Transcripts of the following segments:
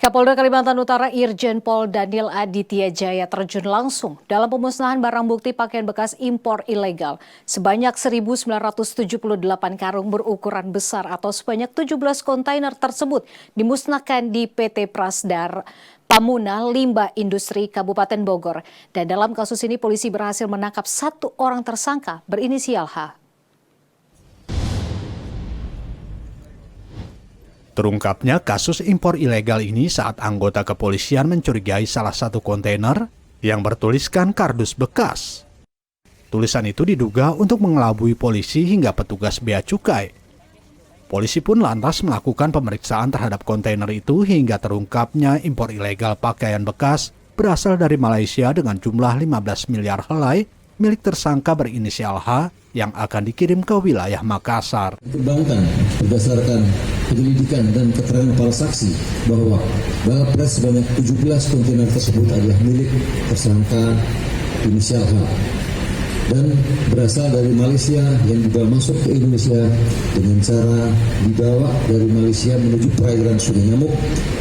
Kapolda Kalimantan Utara Irjen Pol Daniel Aditya Jaya terjun langsung dalam pemusnahan barang bukti pakaian bekas impor ilegal. Sebanyak 1.978 karung berukuran besar atau sebanyak 17 kontainer tersebut dimusnahkan di PT Prasdar Pamuna Limba Industri Kabupaten Bogor. Dan dalam kasus ini polisi berhasil menangkap 1 orang tersangka berinisial H. Terungkapnya kasus impor ilegal ini saat anggota kepolisian mencurigai salah satu kontainer yang bertuliskan kardus bekas. Tulisan itu diduga untuk mengelabui polisi hingga petugas bea cukai. Polisi pun lantas melakukan pemeriksaan terhadap kontainer itu hingga terungkapnya impor ilegal pakaian bekas berasal dari Malaysia dengan jumlah 15 miliar helai milik tersangka berinisial H yang akan dikirim ke wilayah Makassar. Perbankan berdasarkan penyelidikan dan keterangan para saksi bahwa barang beras sebanyak 17 kontainer tersebut adalah milik tersangka inisial H dan berasal dari Malaysia yang dibawa masuk ke Indonesia dengan cara dibawa dari Malaysia menuju perairan Sungai Nyamuk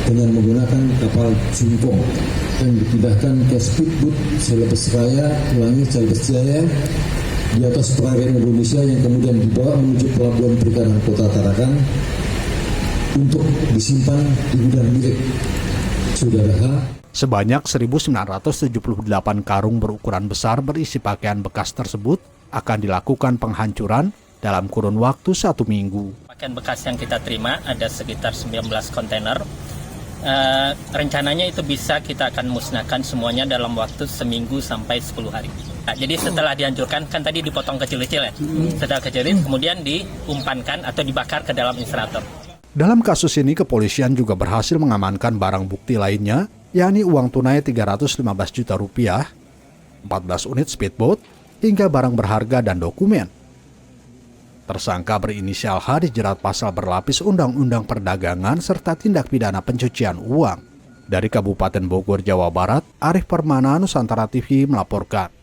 dengan menggunakan kapal Jungkong dan dipindahkan ke speedboat Celebes Jaya di atas perairan Indonesia yang kemudian dibawa menuju pelabuhan perikanan Kota Tarakan untuk disimpan di gudang milik saudara H. Sebanyak 1.978 karung berukuran besar berisi pakaian bekas tersebut akan dilakukan penghancuran dalam kurun waktu 1 minggu. Pakaian bekas yang kita terima ada sekitar 19 kontainer. Rencananya itu bisa kita akan musnahkan semuanya dalam waktu seminggu sampai 10 hari. Nah, jadi setelah dihancurkan, kan tadi dipotong kecil-kecil ya. Setelah kecil, kemudian diumpankan atau dibakar ke dalam insinerator. Dalam kasus ini, kepolisian juga berhasil mengamankan barang bukti lainnya, yakni uang tunai 315 juta rupiah, 14 unit speedboat, hingga barang berharga dan dokumen. Tersangka berinisial H dijerat pasal berlapis Undang-Undang Perdagangan serta tindak pidana pencucian uang. Dari Kabupaten Bogor, Jawa Barat, Arif Permana, Nusantara TV melaporkan.